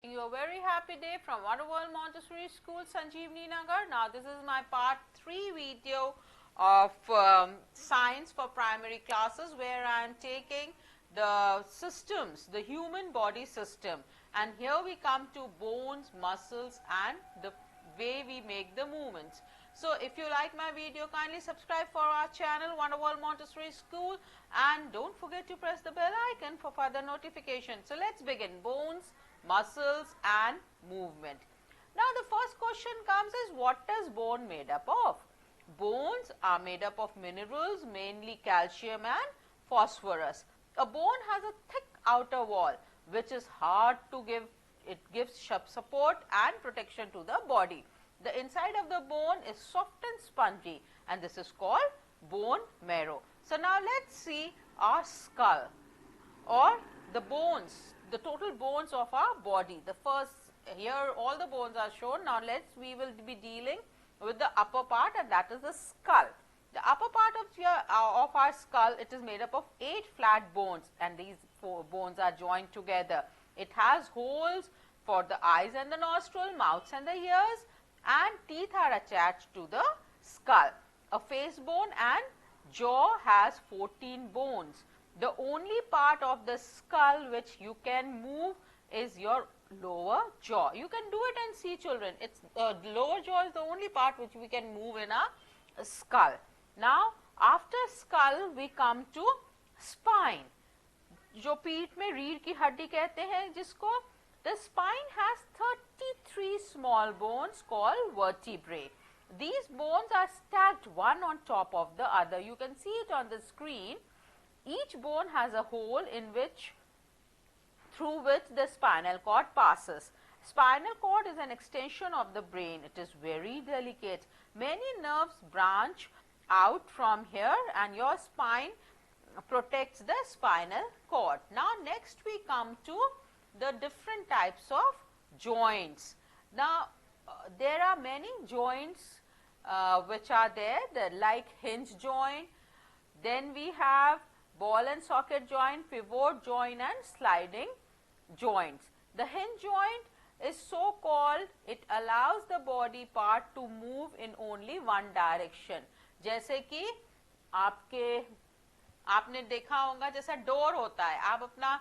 You a very happy day from Wonderworld Montessori School, Sanjeevani Nagar. Now, this is my part 3 video of science for primary classes, where I am taking the systems, the human body system, and here we come to bones, muscles, and the way we make the movements. So, if you like my video, kindly subscribe for our channel Wonderworld Montessori School, and don't forget to press the bell icon for further notifications. So, let's begin. Bones, muscles, and movement. Now, the first question comes is, what is bone made up of? Bones are made up of minerals, mainly calcium and phosphorus. A bone has a thick outer wall which is hard to give, it gives support and protection to the body. The inside of the bone is soft and spongy, and this is called bone marrow. So, now let us see our skull, or the bones, the total bones of our body. The first, here all the bones are shown. Now, we will be dealing with the upper part, and that is the skull. The upper part of our skull, it is made up of 8 flat bones, and these 4 bones are joined together. It has holes for the eyes and the nostril, mouths and the ears, and teeth are attached to the skull. A face bone and jaw has 14 bones. The only part of the skull which you can move is your lower jaw. You can do it and see, children. It's lower jaw is the only part which we can move in a skull. Now, after skull we come to spine, जो पीठ में रीढ़ की हड्डी कहते हैं जिसको. The spine has 33 small bones called vertebrae. These bones are stacked one on top of the other. You can see it on the screen. Each bone has a hole through which the spinal cord passes. Spinal cord is an extension of the brain. It is very delicate. Many nerves branch out from here, and your spine protects the spinal cord. Now, next we come to the different types of joints. Now, there are many joints which are there, like hinge joint. Then we have ball and socket joint, pivot joint, and sliding joints. The hinge joint is so called, it allows the body part to move in only one direction. जैसे कि आपने देखा होगा, जैसा door होता है, आप अपना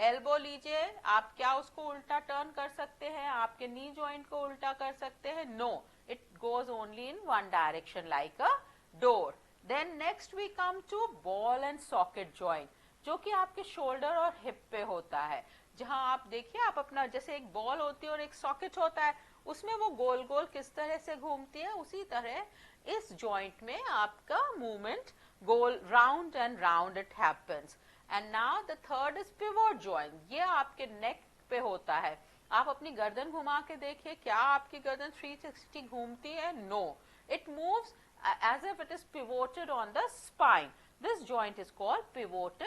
एल्बो लीजिए, आप क्या उसको उल्टा टर्न कर सकते हैं, आपके नी जॉइंट को उल्टा कर सकते हैं? No, it goes only in one direction like a door. Then next we come to ball and socket joint, जो कि आपके शोल्डर और हिप पे होता है. जहां आप देखिए, आप अपना जैसे एक बॉल होती है और एक सॉकेट होता है, उसमें वो गोल गोल किस तरह से घूमती है, उसी तरह इस जॉइंट में आपका movement goal round and round it happens. And now the third is pivot joint. ये आपके नेक पे होता है. आप अपनी गर्दन घुमा के देखिए, क्या आपकी गर्दन 360 घूमती है? No, it moves as if it is pivoted on the spine. This joint is called pivot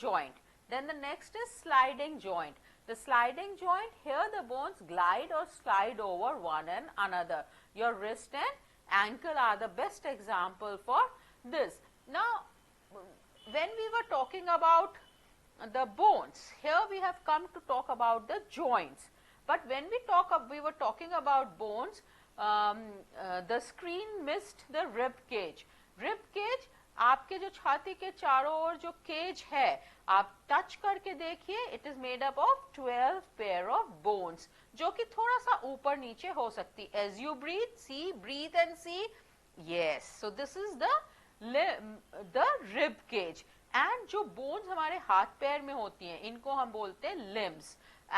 joint. Then the next is sliding joint. The sliding joint, here the bones glide or slide over one and another. Your wrist and ankle are the best example for this. Now, when we were talking about the bones, here we have come to talk about the joints. But when we were talking about bones, the screen missed the rib cage. Rib cage, आपके जो छाती के चारों ओर जो cage है, आप touch करके देखिए, it is made up of 12 pair of bones, जो कि थोड़ा सा ऊपर नीचे हो सकती. As you breathe and see, yes. So this is the rib cage. And जो bones हमारे हाथ पैर में होती हैं, इनको हम बोलते हैं limbs.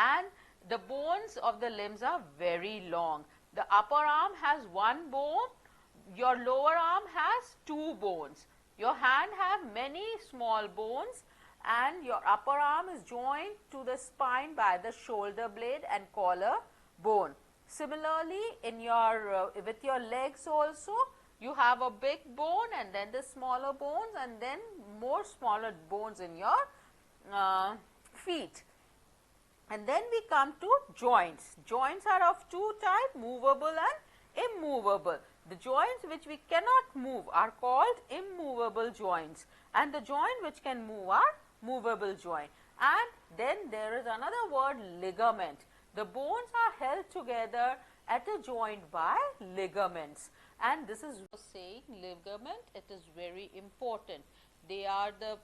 And the bones of the limbs are very long. The upper arm has 1 bone, your lower arm has 2 bones. Your hand have many small bones, and your upper arm is joined to the spine by the shoulder blade and collar bone. Similarly, in your with your legs also, you have a big bone, and then the smaller bones, and then more smaller bones in your feet. And then we come to joints. Joints are of 2 types, movable and immovable. The joints which we cannot move are called immovable joints, and the joint which can move are movable joint. And then there is another word, ligament. The bones are held together at a joint by ligaments, and this is saying ligament, it is very important. They are the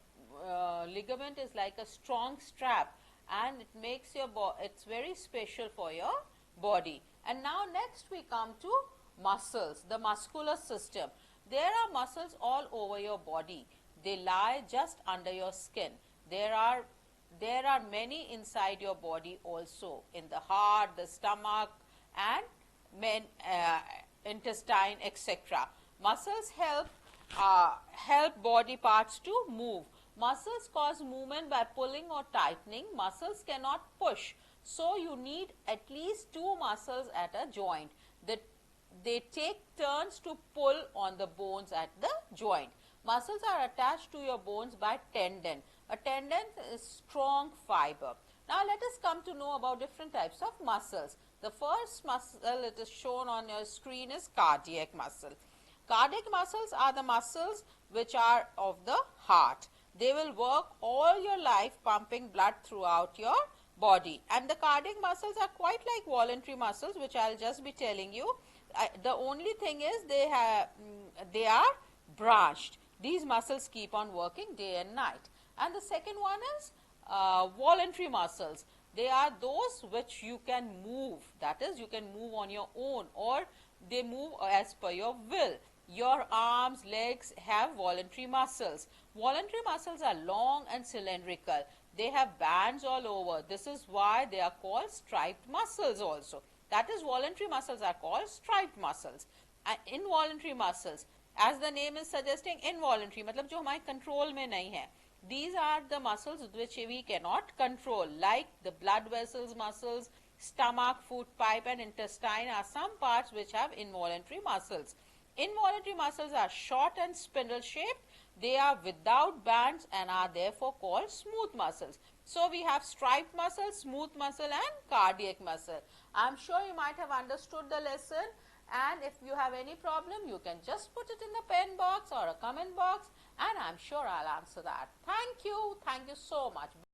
ligament is like a strong strap, and it makes your it's very special for your body. And now next we come to muscles, the muscular system. There are muscles all over your body. They lie just under your skin. There are many inside your body also, in the heart, the stomach, and intestine, etc. Muscles help body parts to move. Muscles cause movement by pulling or tightening. Muscles cannot push, so you need at least two muscles at a joint. They take turns to pull on the bones at the joint. Muscles are attached to your bones by tendon. A tendon is strong fiber. Now let us come to know about different types of muscles. The first muscle, it is shown on your screen, is cardiac muscle. Cardiac muscles are the muscles which are of the heart. They will work all your life pumping blood throughout your body. And the cardiac muscles are quite like voluntary muscles, which I will just be telling you. The only thing is they are branched. These muscles keep on working day and night. And the second one is voluntary muscles. They are those which you can move, that is, you can move on your own, or they move as per your will. Your arms, legs have voluntary muscles. Voluntary muscles are long and cylindrical. They have bands all over. This is why they are called striped muscles also. That is, voluntary muscles are called striped muscles. And involuntary muscles, as the name is suggesting, involuntary, मतलब जो हमारे control में नहीं है. These are the muscles which we cannot control, like the blood vessels muscles, stomach, food pipe, and intestine are some parts which have involuntary muscles. Involuntary muscles are short and spindle shaped. They are without bands and are therefore called smooth muscles. So we have striped muscle, smooth muscle, and cardiac muscle. I am sure you might have understood the lesson, and if you have any problem, you can just put it in the pen box or a comment box, and I am sure I will answer that. Thank you so much.